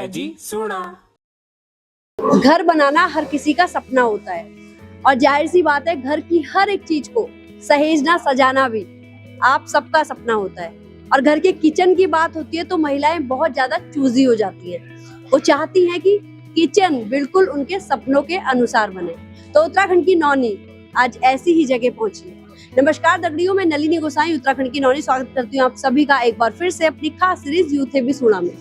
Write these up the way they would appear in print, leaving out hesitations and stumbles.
है जी सुना। घर बनाना हर किसी का सपना होता है और जाहिर सी बात है घर की हर एक चीज को सहेजना सजाना भी आप सबका सपना होता है। और घर के किचन की बात होती है तो महिलाएं बहुत ज्यादा चूजी हो जाती हैं। वो चाहती हैं कि किचन बिल्कुल उनके सपनों के अनुसार बने। तो उत्तराखंड की नौनी आज ऐसी ही जगह पहुंची है। नमस्कार दगड़ियों, मैं नलिनी गोसाई उत्तराखंड की नौनी स्वागत करती हूँ आप सभी का एक बार फिर से अपनी खास सीरीज यूथ भी सुना में।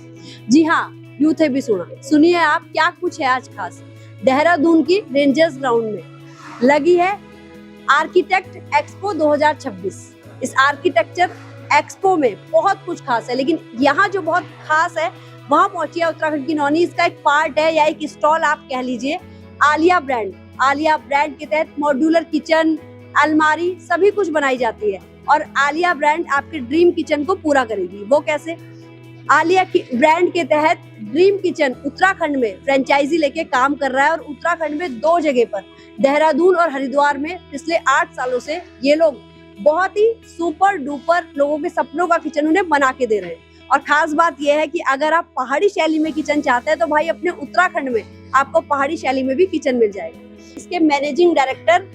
जी हाँ, यूथ भी सुना। सुनिए आप क्या कुछ है आज खास। देहरादून की रेंजर्स ग्राउंड में लगी है आर्किटेक्ट एक्सपो 2026। इस आर्किटेक्चर एक्सपो में बहुत कुछ खास है, लेकिन यहाँ जो बहुत खास है वहाँ पहुंची है उत्तराखंड की नौनी। इसका एक पार्ट है या एक स्टॉल आप कह लीजिए। आलिया ब्रांड के तहत मॉड्यूलर किचन, अलमारी सभी कुछ बनाई जाती है और आलिया ब्रांड आपके ड्रीम किचन को पूरा करेगी। वो कैसे? आलिया ब्रांड के तहत ड्रीम किचन उत्तराखंड में फ्रेंचाइजी लेके काम कर रहा है और उत्तराखंड में 2 जगह पर, देहरादून और हरिद्वार में पिछले 8 सालों से ये लोग बहुत ही सुपर डुपर लोगों के सपनों का किचन उन्हें बना के दे रहे हैं। और खास बात यह है कि अगर आप पहाड़ी शैली में किचन चाहते हैं तो भाई अपने उत्तराखंड में आपको पहाड़ी शैली में भी किचन मिल जाएगा। इसके मैनेजिंग डायरेक्टर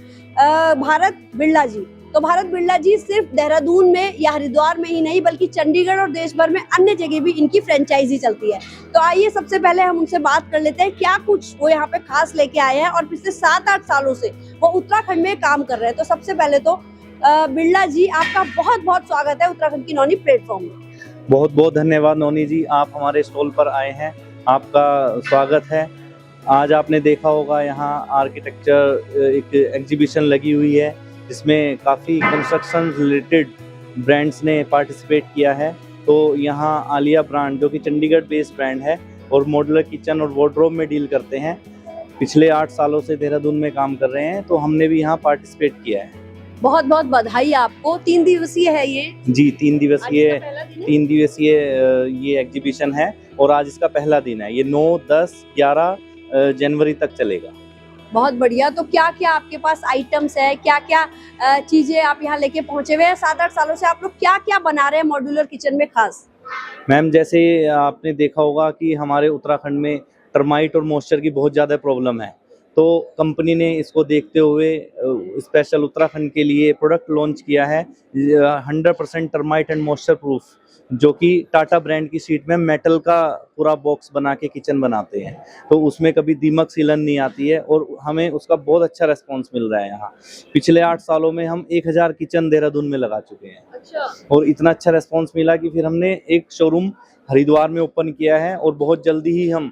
भारत बिरला जी। तो भारत बिरला जी सिर्फ देहरादून में या हरिद्वार में ही नहीं बल्कि चंडीगढ़ और देश भर में अन्य जगह भी इनकी फ्रेंचाइजी चलती है। तो आइए सबसे पहले हम उनसे बात कर लेते हैं क्या कुछ वो यहाँ पे खास लेके आए हैं और पिछले 7-8 सालों से वो उत्तराखंड में काम कर रहे हैं। तो सबसे पहले तो बिरला जी, आपका बहुत बहुत स्वागत है उत्तराखंड की नौनी प्लेटफॉर्म में। बहुत बहुत धन्यवाद नौनी जी, आप हमारे स्टॉल पर आए हैं, आपका स्वागत है। आज आपने देखा होगा यहाँ आर्किटेक्चर एक एग्जीबिशन लगी हुई है जिसमें काफ़ी कंस्ट्रक्शन रिलेटेड ब्रांड्स ने पार्टिसिपेट किया है। तो यहाँ आलिया ब्रांड जो कि चंडीगढ़ बेस्ड ब्रांड है और मॉड्यूलर किचन और वार्डरोब में डील करते हैं, पिछले 8 सालों से देहरादून में काम कर रहे हैं। तो हमने भी यहाँ पार्टिसिपेट किया है। बहुत बहुत बधाई आपको। 3 दिवसीय है ये जी, 3 दिवसीय ये एग्जीबिशन है और आज इसका पहला दिन है। ये 9, 10, 11 जनवरी तक चलेगा। बहुत बढ़िया। तो क्या क्या आपके पास आइटम्स है, क्या क्या चीजें आप यहाँ लेके पहुंचे हुए हैं? 7-8 सालों से आप लोग क्या क्या बना रहे हैं मॉड्यूलर किचन में खास? मैम, जैसे आपने देखा होगा कि हमारे उत्तराखंड में टर्माइट और मॉइस्चर की बहुत ज़्यादा प्रॉब्लम है। तो कंपनी ने इसको देखते हुए स्पेशल उत्तराखंड के लिए प्रोडक्ट लॉन्च किया है 100% टर्माइट एंड मॉइस्चर प्रूफ, जो कि टाटा ब्रांड की शीट में मेटल का पूरा बॉक्स बना के किचन बनाते हैं। तो उसमें कभी दीमक सीलन नहीं आती है और हमें उसका बहुत अच्छा रेस्पॉन्स मिल रहा है। यहाँ पिछले 8 सालों में हम 1000 किचन देहरादून में लगा चुके हैं। अच्छा। और इतना अच्छा रेस्पॉन्स मिला कि फिर हमने एक शोरूम हरिद्वार में ओपन किया है और बहुत जल्दी ही हम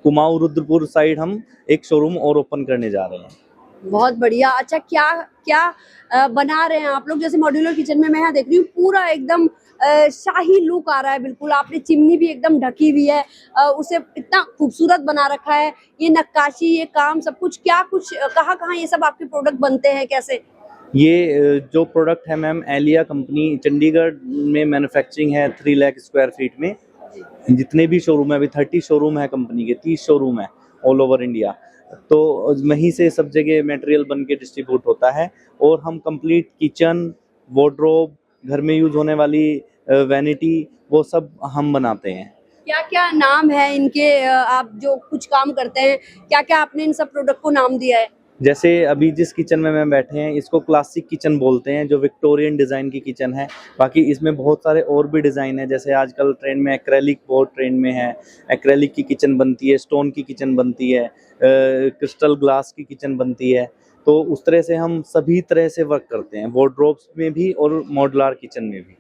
कुमाऊं रुद्रपुर साइड हम एक शोरूम और ओपन करने जा रहे हैं। बहुत बढ़िया। अच्छा, क्या क्या बना रहे हैं आप लोग? जैसे मॉड्यूलर किचन में मैं यहाँ देख रही हूँ पूरा एकदम शाही लुक आ रहा है। बिल्कुल आपने चिमनी भी एकदम ढकी हुई है, उसे इतना खूबसूरत बना रखा है। ये नक्काशी, ये काम सब कुछ, क्या कुछ कहाँ ये सब आपके प्रोडक्ट बनते हैं, कैसे? ये जो प्रोडक्ट है मैम, एलिया कंपनी चंडीगढ़ में मैन्युफैक्चरिंग है 3 लाख स्क्वायर फीट में। जितने भी शोरूम है, अभी 30 शोरूम है कंपनी के, 30 शोरूम है ऑल ओवर इंडिया। तो वहीं से सब जगह मटेरियल बन के डिस्ट्रीब्यूट होता है और हम कंप्लीट किचन, वार्डरोब, घर में यूज होने वाली वैनिटी, वो सब हम बनाते हैं। क्या क्या नाम है इनके? आप जो कुछ काम करते हैं, क्या क्या आपने इन सब प्रोडक्ट को नाम दिया है? जैसे अभी जिस किचन में मैं बैठे हैं इसको क्लासिक किचन बोलते हैं, जो विक्टोरियन डिज़ाइन की किचन है। बाकी इसमें बहुत सारे और भी डिज़ाइन है, जैसे आजकल ट्रेंड में एक्रेलिक बहुत ट्रेंड में है। एक्रेलिक की किचन बनती है, स्टोन की किचन बनती है, क्रिस्टल ग्लास की किचन बनती है। तो उस तरह से हम सभी तरह से वर्क करते हैं, वार्डरोब्स में भी और मॉड्यूलर किचन में भी।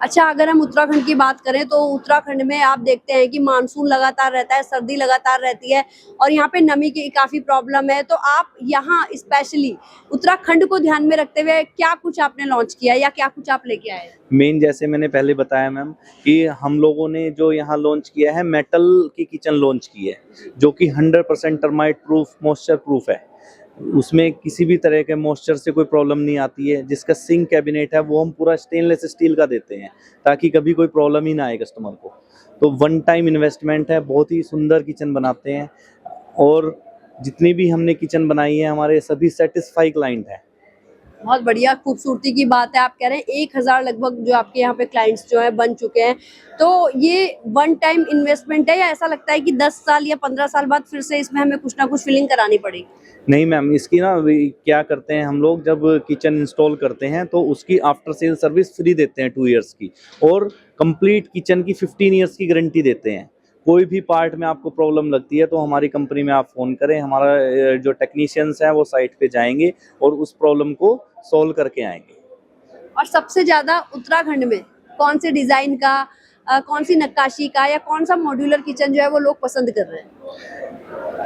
अच्छा, अगर हम उत्तराखंड की बात करें तो उत्तराखंड में आप देखते हैं कि मानसून लगातार रहता है, सर्दी लगातार रहती है और यहाँ पे नमी की काफ़ी प्रॉब्लम है। तो आप यहाँ स्पेशली उत्तराखंड को ध्यान में रखते हुए क्या कुछ आपने लॉन्च किया या क्या कुछ आप लेके आए? मेन जैसे मैंने पहले बताया मैम कि हम लोगों ने जो यहाँ लॉन्च किया है मेटल की किचन लॉन्च की है, जो कि 100% टर्माइट प्रूफ, मॉइस्चर प्रूफ है। उसमें किसी भी तरह के मॉइस्चर से कोई प्रॉब्लम नहीं आती है। जिसका सिंक कैबिनेट है वो हम पूरा स्टेनलेस स्टील का देते हैं ताकि कभी कोई प्रॉब्लम ही ना आए कस्टमर को। तो 1 टाइम इन्वेस्टमेंट है, बहुत ही सुंदर किचन बनाते हैं और जितनी भी हमने किचन बनाई है हमारे सभी सेटिस्फाई क्लाइंट है। बहुत बढ़िया, खूबसूरती की बात है। आप कह रहे हैं 1000 लगभग जो आपके यहाँ पे क्लाइंट्स जो है बन चुके हैं, तो ये वन टाइम इन्वेस्टमेंट है या ऐसा लगता है कि 10 साल या 15 साल बाद फिर से इसमें हमें कुछ ना कुछ फिलिंग करानी पड़ेगी? नहीं मैम, इसकी ना क्या करते हैं हम लोग, जब किचन इंस्टॉल करते हैं तो उसकी आफ्टर सेल सर्विस फ्री देते हैं 2 इयर्स की, और कंप्लीट किचन की 15 इयर्स की गारंटी देते हैं। कोई भी पार्ट में आपको प्रॉब्लम लगती है तो हमारी कंपनी में आप फ़ोन करें, हमारा जो टेक्नीशियंस हैं वो साइट पे जाएंगे और उस प्रॉब्लम को सॉल्व करके आएंगे। और सबसे ज्यादा उत्तराखंड में कौन से डिजाइन का, कौन सी नक्काशी का या कौन सा मॉड्यूलर किचन जो है वो लोग पसंद कर रहे हैं?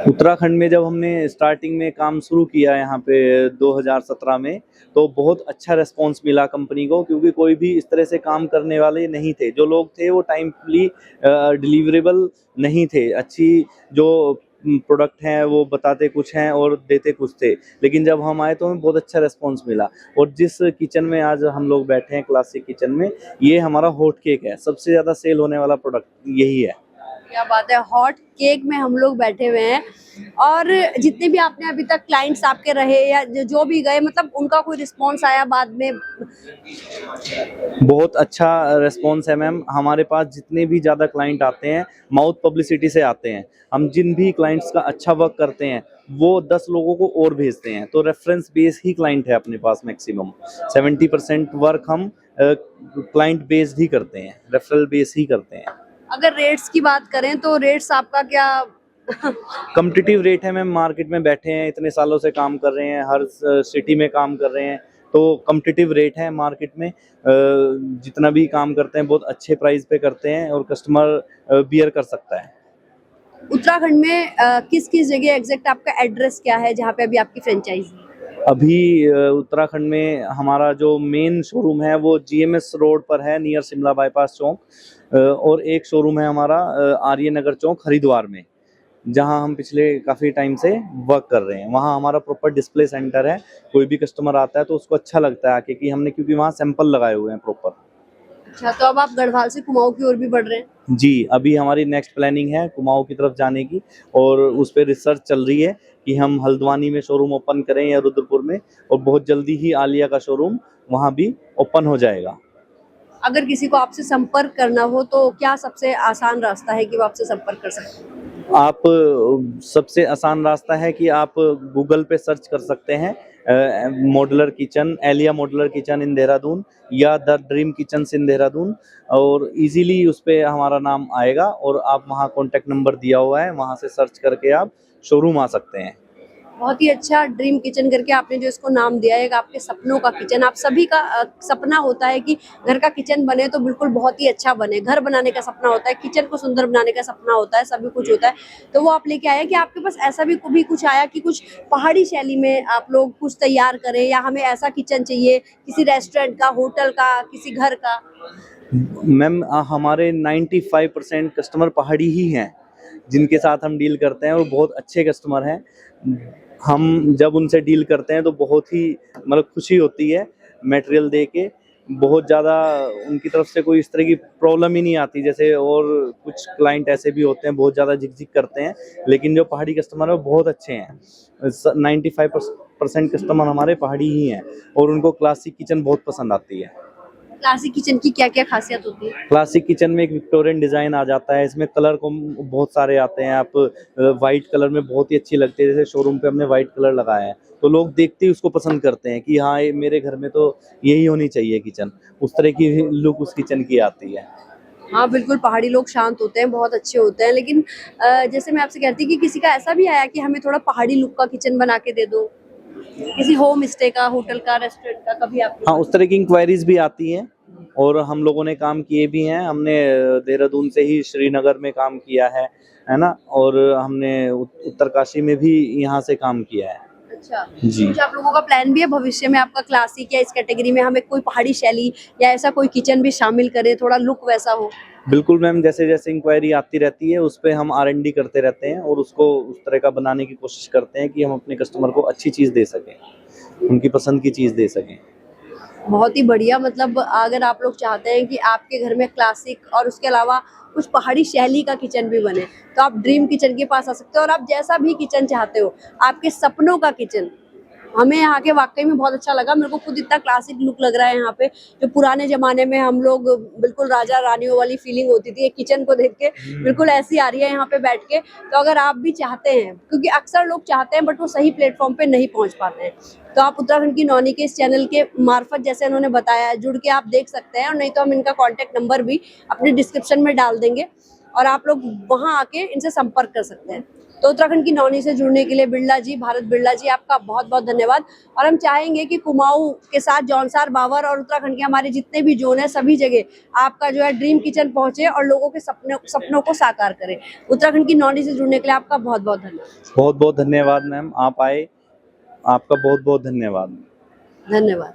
उत्तराखंड में जब हमने स्टार्टिंग में काम शुरू किया यहाँ पे 2017 में, तो बहुत अच्छा रिस्पांस मिला कंपनी को, क्योंकि कोई भी इस तरह से काम करने वाले नहीं थे। जो लोग थे वो टाइमली डिलीवरेबल नहीं थे। अच्छी जो प्रोडक्ट हैं वो बताते कुछ हैं और देते कुछ थे, लेकिन जब हम आए तो हमें बहुत अच्छा रिस्पांस मिला। और जिस किचन में आज हम लोग बैठे हैं, क्लासिक किचन में, ये हमारा हॉट केक है। सबसे ज़्यादा सेल होने वाला प्रोडक्ट यही है। क्या बात है, हॉट केक में हम लोग बैठे हुए हैं। और जितने भी आपने अभी तक क्लाइंट्स आपके रहे या जो भी गए, मतलब उनका कोई रिस्पांस आया बाद में? बहुत अच्छा रिस्पांस है मैम। हमारे पास जितने भी ज़्यादा क्लाइंट आते हैं, माउथ पब्लिसिटी से आते हैं। हम जिन भी क्लाइंट्स का अच्छा वर्क करते हैं वो 10 लोगों को और भेजते हैं, तो रेफरेंस बेस ही क्लाइंट है अपने पास। मैक्सिमम 70% वर्क हम क्लाइंट बेस्ड ही करते हैं, रेफरल बेस ही करते हैं। अगर रेट्स की बात करें तो रेट्स आपका क्या? कम्पिटिटिव रेट है मैम। मार्केट में बैठे हैं, इतने सालों से काम कर रहे हैं, हर सिटी में काम कर रहे हैं, तो कम्पिटिटिव रेट है मार्केट में। जितना भी काम करते हैं बहुत अच्छे प्राइस पे करते हैं और कस्टमर बियर कर सकता है। उत्तराखंड में किस किस जगह एग्जैक्ट आपका एड्रेस क्या है जहाँ पे अभी आपकी फ्रेंचाइजी है? अभी उत्तराखंड में हमारा जो मेन शोरूम है वो GMS रोड पर है, नियर शिमला बाईपास चौक। और एक शोरूम है हमारा आर्य नगर चौक हरिद्वार में, जहां हम पिछले काफ़ी टाइम से वर्क कर रहे हैं। वहां हमारा प्रॉपर डिस्प्ले सेंटर है। कोई भी कस्टमर आता है तो उसको अच्छा लगता है आके, कि हमने, क्योंकि वहाँ सैंपल लगाए हुए हैं प्रॉपर। अच्छा, तो अब आप गढ़वाल से कुमाऊं की ओर भी बढ़ रहे हैं? जी, अभी हमारी नेक्स्ट प्लानिंग है कुमाऊं की तरफ जाने की, और उस पर रिसर्च चल रही है कि हम हल्द्वानी में शोरूम ओपन करें या रुद्रपुर में, और बहुत जल्दी ही आलिया का शोरूम वहां भी ओपन हो जाएगा। अगर किसी को आपसे संपर्क करना हो तो क्या सबसे आसान रास्ता है कि वो आपसे संपर्क कर सकते हैं? आप सबसे आसान रास्ता है कि आप गूगल पे सर्च कर सकते हैं मॉड्यूलर किचन, एलिया मॉड्यूलर किचन इन देहरादून, या the dream kitchen in Dehradun, और इजीली उस पे हमारा नाम आएगा और आप वहाँ कॉन्टैक्ट नंबर दिया हुआ है, वहाँ से सर्च करके आप शोरूम आ सकते हैं। बहुत ही अच्छा, ड्रीम किचन करके आपने जो इसको नाम दिया है, एक आपके सपनों का किचन। आप सभी का सपना होता है कि घर का किचन बने तो बिल्कुल बहुत ही अच्छा बने। घर बनाने का सपना होता है, किचन को सुंदर बनाने का सपना होता है, सभी कुछ होता है। तो वो आप लेके आए कि आपके पास ऐसा भी कभी कुछ आया कि कुछ पहाड़ी शैली में आप लोग कुछ तैयार करें, या हमें ऐसा किचन चाहिए किसी रेस्टोरेंट का, होटल का, किसी घर का? मैम, हमारे 95% कस्टमर पहाड़ी ही हैं जिनके साथ हम डील करते हैं, और बहुत अच्छे कस्टमर हैं। हम जब उनसे डील करते हैं तो बहुत ही मतलब खुशी होती है मटेरियल दे के। बहुत ज़्यादा उनकी तरफ से कोई इस तरह की प्रॉब्लम ही नहीं आती, जैसे और कुछ क्लाइंट ऐसे भी होते हैं बहुत ज़्यादा झिकझिक करते हैं, लेकिन जो पहाड़ी कस्टमर है वो बहुत अच्छे हैं। 95% कस्टमर हमारे पहाड़ी ही हैं, और उनको क्लासिक किचन बहुत पसंद आती है। क्लासिक किचन की क्या क्या खासियत होती है? क्लासिक किचन में एक विक्टोरियन डिजाइन आ जाता है, इसमें कलर को बहुत सारे आते हैं। आप वाइट कलर में बहुत ही अच्छी लगती है, जैसे शोरूम पे हमने वाइट कलर लगाया है तो लोग देखते ही उसको पसंद करते हैं कि हाँ, ये मेरे घर में तो यही होनी चाहिए किचन। उस तरह की लुक उस किचन की आती है। हाँ बिल्कुल, पहाड़ी लोग शांत होते हैं, बहुत अच्छे होते हैं। लेकिन जैसे मैं आपसे कहती कि किसी का ऐसा भी आया कि हमें थोड़ा पहाड़ी लुक का किचन बना के दे दो, किसी होम स्टे का, होटल का, रेस्टोरेंट का, कभी आपको? हाँ, उस तरह की इंक्वायरीज भी आती हैं, और हम लोगों ने काम किए भी हैं। हमने देहरादून से ही श्रीनगर में काम किया है ना, और हमने उत्तरकाशी में भी यहाँ से काम किया है। अच्छा जी। कुछ आप लोगों का प्लान भी है भविष्य में आपका क्लासिक या इस कैटेगरी में हमें कोई पहाड़ी शैली या ऐसा कोई किचन भी शामिल करे, थोड़ा लुक वैसा हो? बिल्कुल मैम, जैसे जैसे इंक्वायरी आती रहती है उस पर हम R&D करते रहते हैं, और उसको उस तरह का बनाने की कोशिश करते हैं कि हम अपने कस्टमर को अच्छी चीज़ दे सकें, उनकी पसंद की चीज़ दे सकें। बहुत ही बढ़िया। मतलब अगर आप लोग चाहते हैं कि आपके घर में क्लासिक और उसके अलावा कुछ पहाड़ी शैली का किचन भी बने, तो आप ड्रीम किचन के पास आ सकते हो, और आप जैसा भी किचन चाहते हो, आपके सपनों का किचन हमें यहाँ के वाकई में बहुत अच्छा लगा। मेरे को खुद इतना क्लासिक लुक लग रहा है यहाँ पे, जो पुराने जमाने में हम लोग बिल्कुल राजा रानियों वाली फीलिंग होती थी। किचन को देख के बिल्कुल ऐसी आ रही है यहाँ पे बैठ के। तो अगर आप भी चाहते हैं, क्योंकि अक्सर लोग चाहते हैं बट वो सही प्लेटफॉर्म पे नहीं पहुंच पाते हैं, तो आप उत्तराखंड की नौनी के इस चैनल के मार्फत, जैसे उन्होंने बताया, जुड़ के आप देख सकते हैं। और नहीं तो हम इनका कॉन्टेक्ट नंबर भी अपने डिस्क्रिप्शन में डाल देंगे और आप लोग वहां आके इनसे संपर्क कर सकते हैं। तो उत्तराखंड की नौनी से जुड़ने के लिए बिरला जी, भारत बिरला जी, आपका बहुत बहुत धन्यवाद। और हम चाहेंगे कि कुमाऊं के साथ जौनसार, बावर और उत्तराखंड के हमारे जितने भी जोन है, सभी जगह आपका जो है ड्रीम किचन पहुंचे और लोगों के सपनों को साकार करे। उत्तराखंड की नौनी से जुड़ने के लिए आपका बहुत बहुत धन्यवाद। बहुत बहुत धन्यवाद मैम, आप आए, आपका बहुत बहुत धन्यवाद। धन्यवाद।